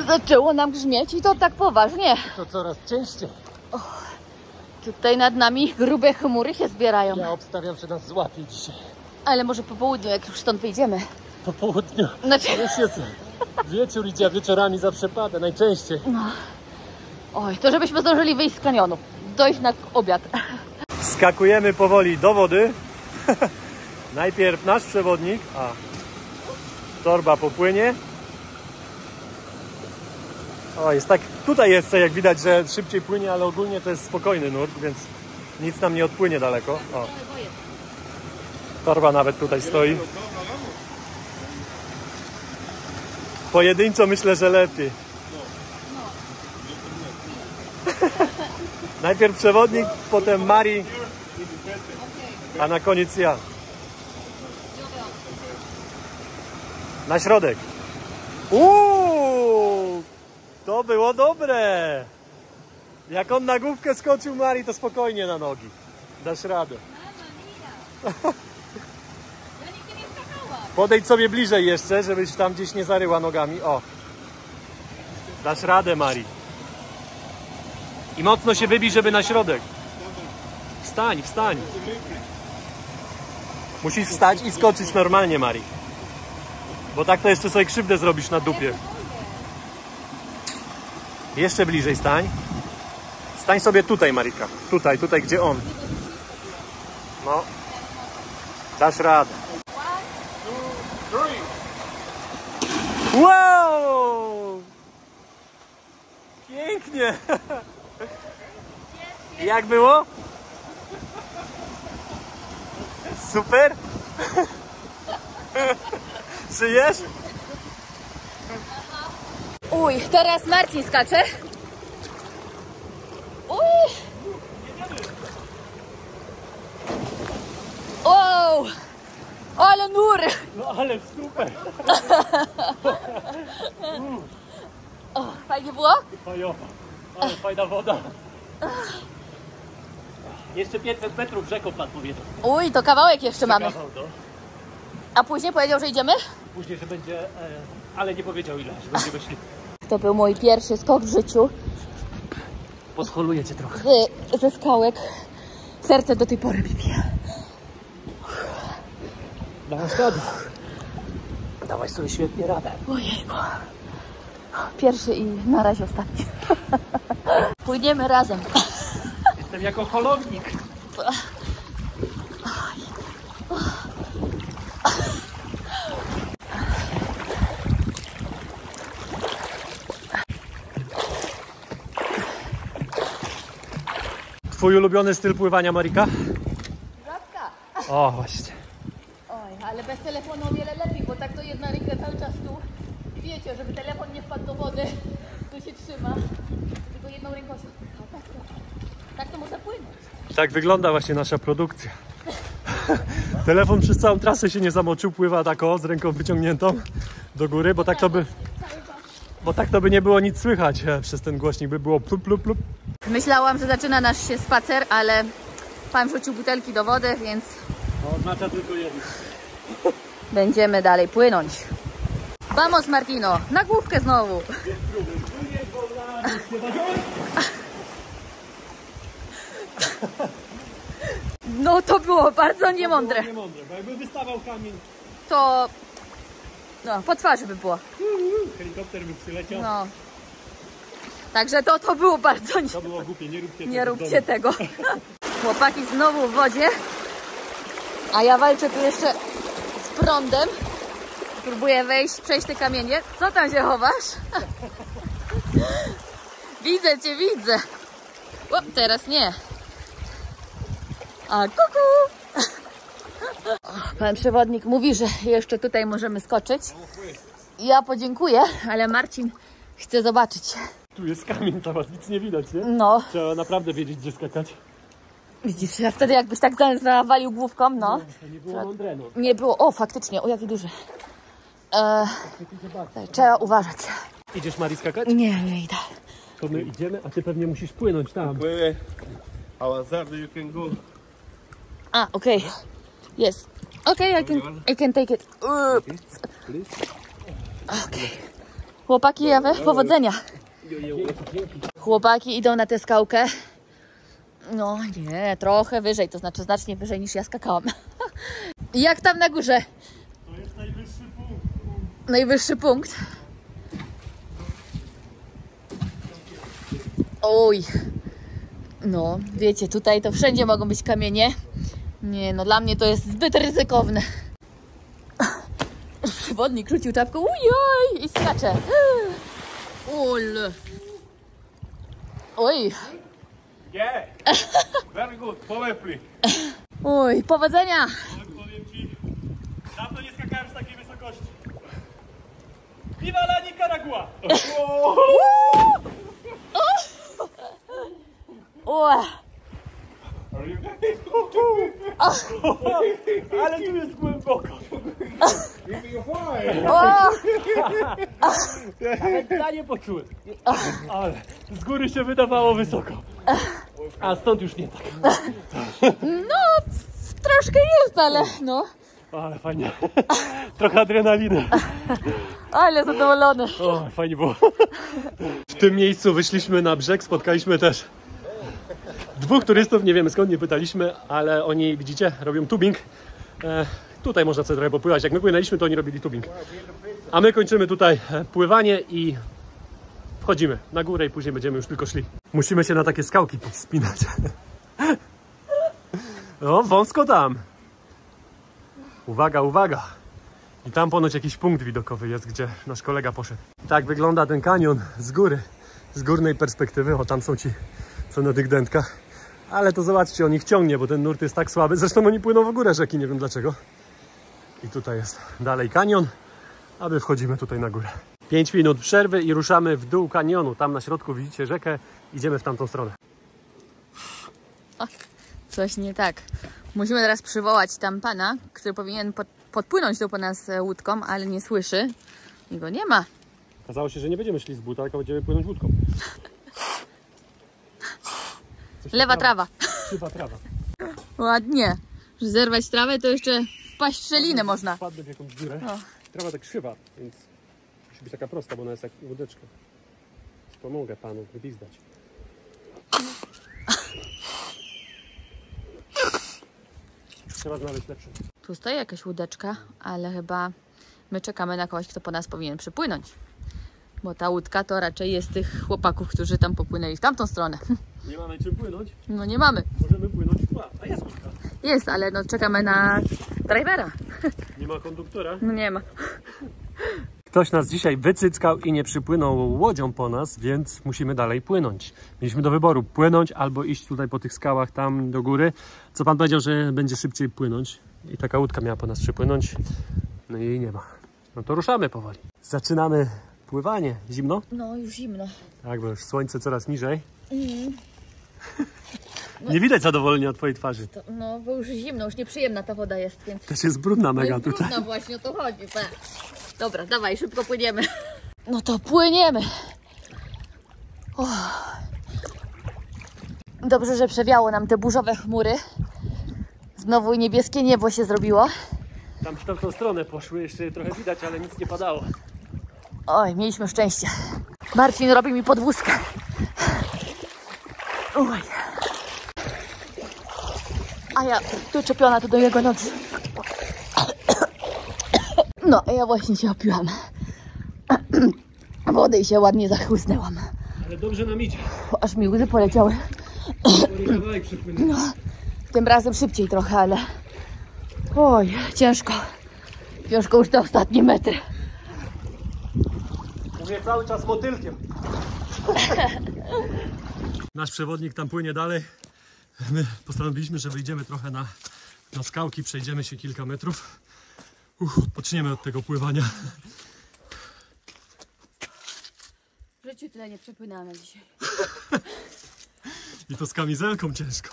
Zaczęło nam grzmieć i to tak poważnie. To coraz częściej. Tutaj nad nami grube chmury się zbierają. Ja obstawiam, że nas złapie dzisiaj. Ale może po południu, jak już stąd wyjdziemy. Po południu. Znaczy... Już jest wieczór idzie, a wieczorami zawsze pada, najczęściej. No. Oj, to żebyśmy zdążyli wyjść z kanionu. Dojść na obiad. Skakujemy powoli do wody. Najpierw nasz przewodnik, a torba popłynie. O, jest tak, tutaj jest, jak widać, że szybciej płynie, ale ogólnie to jest spokojny nurt, więc nic nam nie odpłynie daleko. O. Torba nawet tutaj stoi. Pojedynczo myślę, że lepiej. Najpierw przewodnik, potem Mari, a na koniec ja. Na środek. To było dobre. Jak on na główkę skoczył, Mari, to spokojnie na nogi. Dasz radę. Podejdź sobie bliżej jeszcze, żebyś tam gdzieś nie zaryła nogami. O. Dasz radę, Mari. I mocno się wybij, żeby na środek. Wstań. Musisz wstać i skoczyć normalnie, Mari. Bo tak to jeszcze sobie krzywdę zrobisz na dupie. Jeszcze bliżej stań. Stań sobie tutaj, Marika. Tutaj, gdzie on. No. Dasz radę. Wow! Pięknie! Jak było? Super? Żyjesz? Uj, teraz Marcin skacze. Uj! Wow! Ale nury! No ale super! O, fajnie było? Fajowa. Ale fajna woda. Jeszcze 500 metrów rzeką pan powiedział. Uj, to kawałek jeszcze mamy. Kawał, no. A później powiedział, że idziemy? Później, że będzie, ale nie powiedział ile, że będziemy szli. To był mój pierwszy skok w życiu Poscholuję cię trochę. ze skałek. Serce do tej pory mi bije. Dałaś radę. Dałaś sobie świetnie radę. Ojejku. Pierwszy i na razie ostatni. Pójdziemy razem. Jestem jako holownik. Twój ulubiony styl pływania, Marika? Żabka. O, właśnie. Oj, ale bez telefonu o wiele lepiej, bo tak to jedna ręka cały czas tu. Wiecie, żeby telefon nie wpadł do wody, tu się trzyma. Tylko jedną ręką się... Tak to można płynąć. Tak wygląda właśnie nasza produkcja. Telefon przez całą trasę się nie zamoczył, pływa tak o, z ręką wyciągniętą do góry, bo tak to by nie było nic słychać. Przez ten głośnik by było plup, plup, plup. Myślałam, że zaczyna nasz się spacer, ale pan wrzucił butelki do wody, więc To oznacza tylko jedno. będziemy dalej płynąć. Vamos, Martino, na główkę znowu. No to było bardzo niemądre. Niemądre, bo jakby wystawał kamień, To... No, po twarzy by było. helikopter by przyleciał. No. Także to było bardzo... To było głupie, nie róbcie tego. Nie w róbcie domu. tego. Chłopaki znowu w wodzie, a ja walczę tu jeszcze z prądem. Próbuję wejść, przejść te kamienie. Co tam się chowasz? Widzę cię, widzę. O, teraz nie. A kuku! Pan przewodnik mówi, że jeszcze tutaj możemy skoczyć. Ja podziękuję, ale Marcin chce zobaczyć. Tu jest kamień, tam nic nie widać, nie? No, Trzeba naprawdę wiedzieć, gdzie skakać. widzisz, ja wtedy jakbyś tak zawalił główką, no. To nie było mądre, no. Nie było, o faktycznie, o jaki duży. Trzeba uważać. Idziesz, Mari, skakać? Nie idę. To my idziemy, a ty pewnie musisz płynąć tam. Wait, how far you can go? A, okej. Yes. Okay, I can take it. Okej. Chłopaki, Jawe, powodzenia. Chłopaki idą na tę skałkę. No nie, trochę wyżej, to znaczy znacznie wyżej niż ja skakałam. Jak tam na górze? To jest najwyższy punkt. Najwyższy punkt. Oj. No, wiecie, tutaj to wszędzie mogą być kamienie. Nie, no dla mnie to jest zbyt ryzykowne. Przewodnik rzucił czapkę, ujoj, i skacze. Ul. Oj. Yeah, very good, powerfully. Oj, powodzenia. Powiem ci, dawno nie skakałem z takiej wysokości. Viva la Nicaragua! O, Ale tu jest głęboko. o. Nawet ja nie poczułem. Ale z góry się wydawało wysoko. A stąd już nie tak. No, troszkę jest, ale no. Ale fajnie. Trochę adrenaliny. Ale zadowolony. O, fajnie było. W tym miejscu wyszliśmy na brzeg, spotkaliśmy też dwóch turystów, nie wiemy skąd, nie pytaliśmy, ale oni, widzicie, robią tubing. Tutaj można sobie trochę popływać. Jak my płynęliśmy, to oni robili tubing. A my kończymy tutaj pływanie i wchodzimy na górę i później będziemy już tylko szli. Musimy się na takie skałki wspinać. O, wąsko tam. Uwaga, uwaga. I tam ponoć jakiś punkt widokowy jest, gdzie nasz kolega poszedł. Tak wygląda ten kanion z góry, z górnej perspektywy. O, tam są ci, co na tych dętkach. Ale to zobaczcie, on ich ciągnie, bo ten nurt jest tak słaby. Zresztą oni płyną w górę rzeki, nie wiem dlaczego. I tutaj jest dalej kanion, a my wchodzimy tutaj na górę. 5 minut przerwy i ruszamy w dół kanionu. Tam na środku widzicie rzekę, idziemy w tamtą stronę. O, coś nie tak. Musimy teraz przywołać tam pana, który powinien podpłynąć tu po nas łódką, ale nie słyszy. I go nie ma. Okazało się, że nie będziemy szli z buta, tylko będziemy płynąć łódką. Lewa trawa. krzywa trawa. Ładnie. Że zerwać trawę to jeszcze wpaść w szczelinę można. Wpadnę w jakąś dziurę. O. Trawa tak krzywa, więc musi być taka prosta, bo ona jest jak łódeczka. Pomogę panu gwizdać. Trzeba znaleźć lepszą. Tu stoi jakaś łódeczka, ale chyba my czekamy na kogoś, kto po nas powinien przypłynąć. Bo ta łódka to raczej jest tych chłopaków, którzy tam popłynęli w tamtą stronę. Nie mamy czym płynąć? No nie mamy. Możemy płynąć w tła. A jest łódka. Jest, ale no czekamy na drivera. Nie ma konduktora? No nie ma. Ktoś nas dzisiaj wycyckał i nie przypłynął łodzią po nas, więc musimy dalej płynąć. Mieliśmy do wyboru płynąć albo iść tutaj po tych skałach tam do góry. Co pan powiedział, że będzie szybciej płynąć i taka łódka miała po nas przypłynąć. No i jej nie ma. No to ruszamy powoli. Zaczynamy pływanie. Zimno? No już zimno. Tak, bo już słońce coraz niżej. Nie widać zadowolenia od twojej twarzy. To, no bo już zimno, już nieprzyjemna ta woda jest, więc... Też jest brudna mega no tutaj. brudna właśnie, o to chodzi. Tak. Dobra, dawaj, szybko płyniemy. No to płyniemy. Dobrze, że przewiało nam te burzowe chmury. Znowu niebieskie niebo się zrobiło. Tam w tamtą stronę poszły, jeszcze trochę widać, ale nic nie padało. Oj, mieliśmy szczęście. Marcin robi mi podwózkę. Oj. A ja tu czepiona tu do jego nogi. No, ja właśnie się opiłam. Wody i się ładnie zachłysnęłam. Ale dobrze nam idzie. Aż mi łzy poleciały. Kawałek przepłynął. No, tym razem szybciej trochę, ale... Oj, ciężko. Ciężko już te ostatnie metry. Mówię cały czas motylkiem. Nasz przewodnik tam płynie dalej. My postanowiliśmy, że wyjdziemy trochę na skałki, przejdziemy się kilka metrów. Odpoczniemy od tego pływania. W życiu tyle nie przepłynęłam dzisiaj. I to z kamizelką ciężko.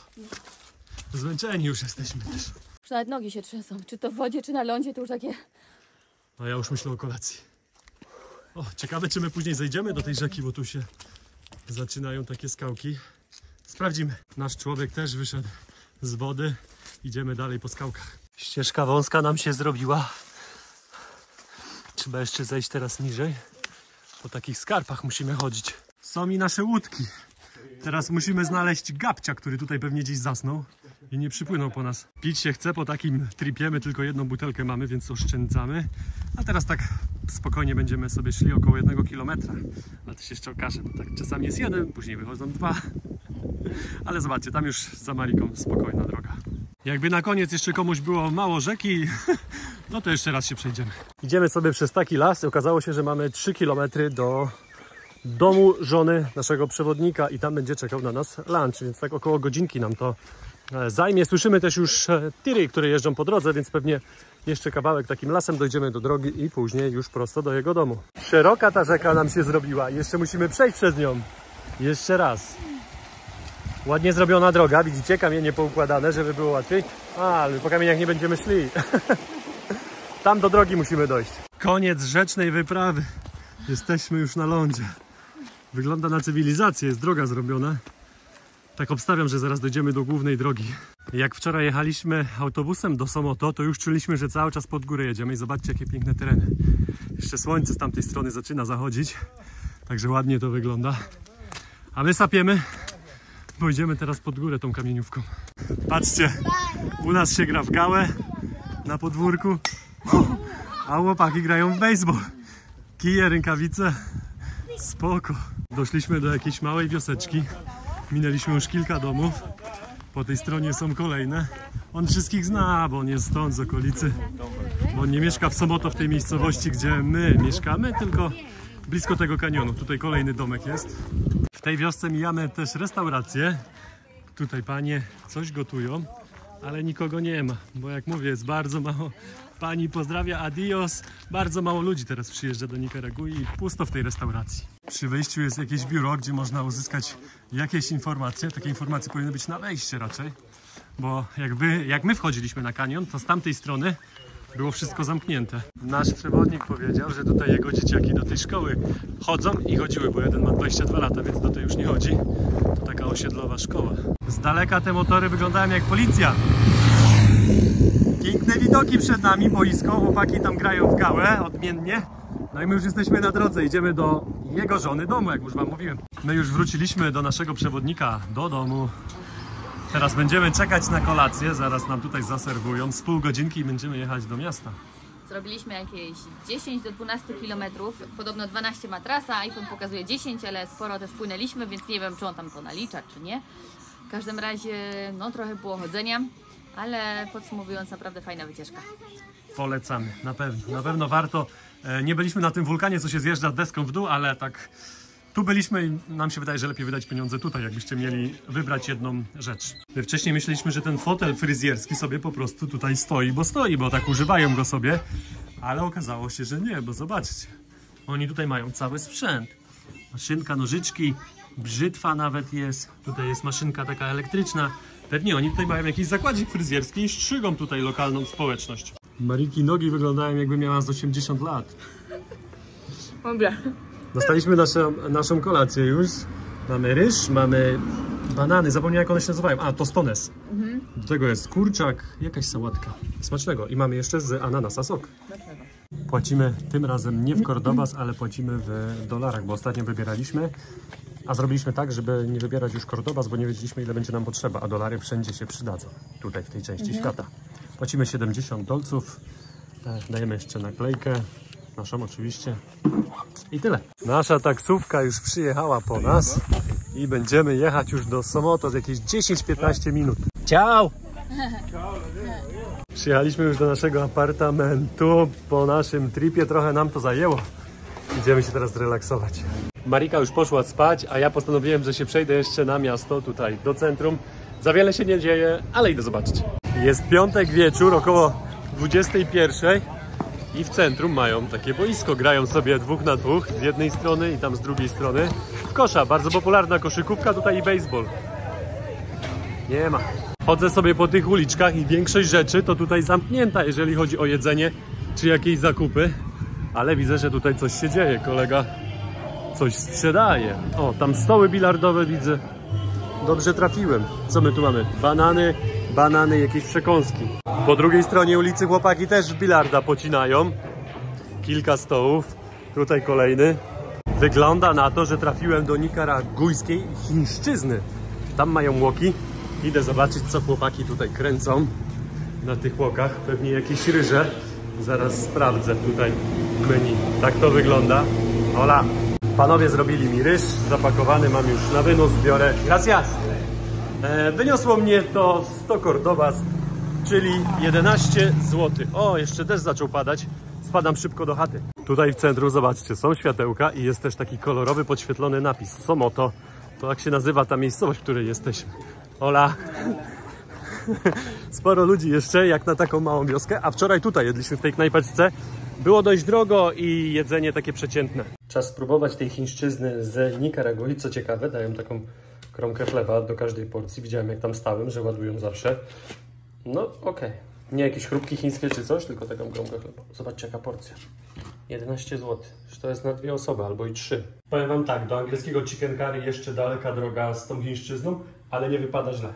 Zmęczeni już jesteśmy też. Już nawet nogi się trzęsą. Czy to w wodzie, czy na lądzie, to już takie... A ja już myślę o kolacji. O, ciekawe, czy my później zejdziemy do tej rzeki, bo tu się zaczynają takie skałki. Sprawdzimy. Nasz człowiek też wyszedł z wody. Idziemy dalej po skałkach. Ścieżka wąska nam się zrobiła. Trzeba jeszcze zejść teraz niżej. Po takich skarpach musimy chodzić. Są i nasze łódki. Teraz musimy znaleźć gabcia, który tutaj pewnie gdzieś zasnął i nie przypłynął po nas. Pić się chce po takim tripie, my tylko jedną butelkę mamy, więc oszczędzamy. A teraz tak spokojnie będziemy sobie szli około 1 kilometra. Ale to się jeszcze okaże, bo tak czasami jest 1, później wychodzą 2. Ale zobaczcie, tam już za Mariką spokojna droga. Jakby na koniec jeszcze komuś było mało rzeki, no to jeszcze raz się przejdziemy. Idziemy sobie przez taki las i okazało się, że mamy 3 kilometry do domu żony naszego przewodnika i tam będzie czekał na nas lunch, więc tak około godzinki nam to zajmie. Słyszymy też już tiry, które jeżdżą po drodze, więc pewnie jeszcze kawałek takim lasem dojdziemy do drogi i później już prosto do jego domu. Szeroka ta rzeka nam się zrobiła i jeszcze musimy przejść przez nią. Jeszcze raz. Ładnie zrobiona droga, widzicie, kamienie poukładane, żeby było łatwiej. Ale po kamieniach nie będziemy szli. Tam do drogi musimy dojść. Koniec rzecznej wyprawy. Jesteśmy już na lądzie. Wygląda na cywilizację, jest droga zrobiona. Tak obstawiam, że zaraz dojdziemy do głównej drogi. Jak wczoraj jechaliśmy autobusem do Somoto, to już czuliśmy, że cały czas pod górę jedziemy i zobaczcie, jakie piękne tereny. Jeszcze słońce z tamtej strony zaczyna zachodzić, także ładnie to wygląda. A my sapiemy, bo idziemy teraz pod górę tą kamieniówką. Patrzcie, u nas się gra w gałę na podwórku, a chłopaki grają w baseball. Kije, rękawice, spoko. Doszliśmy do jakiejś małej wioseczki. Minęliśmy już kilka domów. Po tej stronie są kolejne. On wszystkich zna, bo on jest stąd, z okolicy. Bo on nie mieszka w Somoto, w tej miejscowości, gdzie my mieszkamy, tylko blisko tego kanionu. Tutaj kolejny domek jest. W tej wiosce mijamy też restaurację. Tutaj panie coś gotują, ale nikogo nie ma, bo jak mówię, jest bardzo mało. Pani pozdrawia, adios. Bardzo mało ludzi teraz przyjeżdża do Nikaragui i pusto w tej restauracji. Przy wejściu jest jakieś biuro, gdzie można uzyskać jakieś informacje. Takie informacje powinny być na wejście raczej. Bo jak my wchodziliśmy na kanion, to z tamtej strony było wszystko zamknięte. Nasz przewodnik powiedział, że tutaj jego dzieciaki do tej szkoły chodzą i chodziły, bo jeden ma 22 lata, więc do tej już nie chodzi. To taka osiedlowa szkoła. Z daleka te motory wyglądają jak policja. Piękne widoki przed nami, boisko, chłopaki tam grają w gałę, odmiennie. No i my już jesteśmy na drodze, idziemy do jego żony domu, jak już wam mówiłem. My już wróciliśmy do naszego przewodnika do domu. Teraz będziemy czekać na kolację, zaraz nam tutaj zaserwują. Z pół godzinki i będziemy jechać do miasta. Zrobiliśmy jakieś 10 do 12 km. Podobno 12 ma trasa, iPhone pokazuje 10, ale sporo też płynęliśmy, więc nie wiem, czy on tam to nalicza, czy nie. W każdym razie, no trochę było chodzenia, ale podsumowując, naprawdę fajna wycieczka. Polecamy, na pewno warto. Nie byliśmy na tym wulkanie, co się zjeżdża deską w dół, ale tak tu byliśmy i nam się wydaje, że lepiej wydać pieniądze tutaj, jakbyście mieli wybrać jedną rzecz. My wcześniej myśleliśmy, że ten fotel fryzjerski sobie po prostu tutaj stoi, bo tak używają go sobie, ale okazało się, że nie, bo zobaczcie, oni tutaj mają cały sprzęt. Maszynka, nożyczki, brzytwa nawet jest, tutaj jest maszynka taka elektryczna. Pewnie oni tutaj mają jakiś zakładzik fryzjerski i strzygą tutaj lokalną społeczność. Mariki nogi wyglądają, jakby miała z 80 lat. Dobra. Dostaliśmy naszą kolację już. Mamy ryż, mamy banany, zapomniałem jak one się nazywają. A, tostones. Do tego jest kurczak, jakaś sałatka. Smacznego. I mamy jeszcze z ananasa sok. Płacimy tym razem nie w Cordobas, ale płacimy w dolarach, bo ostatnio wybieraliśmy. A zrobiliśmy tak, żeby nie wybierać już Cordobas, bo nie wiedzieliśmy, ile będzie nam potrzeba, a dolary wszędzie się przydadzą. Tutaj, w tej części świata. Płacimy 70 dolców. Dajemy jeszcze naklejkę. Naszą oczywiście. I tyle. Nasza taksówka już przyjechała po nas i będziemy jechać już do Somoto z jakieś 10-15 minut. Ciao! Przyjechaliśmy już do naszego apartamentu. Po naszym tripie trochę nam to zajęło. Idziemy się teraz relaksować. Marika już poszła spać, a ja postanowiłem, że się przejdę jeszcze na miasto, tutaj do centrum. Za wiele się nie dzieje, ale idę zobaczyć. Jest piątek wieczór, około 21. I w centrum mają takie boisko, grają sobie 2 na 2 z jednej strony i tam z drugiej strony w kosza. Bardzo popularna koszykówka, tutaj i baseball. Nie ma. Chodzę sobie po tych uliczkach i większość rzeczy to tutaj zamknięta, jeżeli chodzi o jedzenie czy jakieś zakupy. Ale widzę, że tutaj coś się dzieje. Kolega coś sprzedaje. O, tam stoły bilardowe widzę. Dobrze trafiłem. Co my tu mamy? Banany, jakieś przekąski. Po drugiej stronie ulicy chłopaki też bilarda pocinają. Kilka stołów. Tutaj kolejny. Wygląda na to, że trafiłem do nikaragujskiej chińszczyzny. Tam mają łoki. Idę zobaczyć, co chłopaki tutaj kręcą na tych łokach. Pewnie jakieś ryże. Zaraz sprawdzę tutaj menu. Tak to wygląda. Hola. Panowie zrobili mi ryż. Zapakowany mam już na wynos. Biorę. Gracias. Wyniosło mnie to 100 Cordobas, czyli 11 zł. O, jeszcze deszcz zaczął padać. Spadam szybko do chaty. Tutaj w centrum, zobaczcie, są światełka i jest też taki kolorowy, podświetlony napis. Somoto. To jak się nazywa ta miejscowość, w której jesteśmy. Hola. Sporo ludzi jeszcze, jak na taką małą wioskę. A wczoraj tutaj jedliśmy w tej knajpeczce. Było dość drogo i jedzenie takie przeciętne. Czas spróbować tej chińszczyzny z Nikaragui. Co ciekawe, dają taką kromkę chleba do każdej porcji. Widziałem, jak tam stałem, że ładują zawsze. No okej. Nie jakieś chrupki chińskie czy coś, tylko taką kromkę chleba. Zobaczcie, jaka porcja. 11 zł. To jest na 2 osoby albo i 3. Powiem wam tak, do angielskiego chicken curry jeszcze daleka droga z tą chińszczyzną, ale nie wypada źle.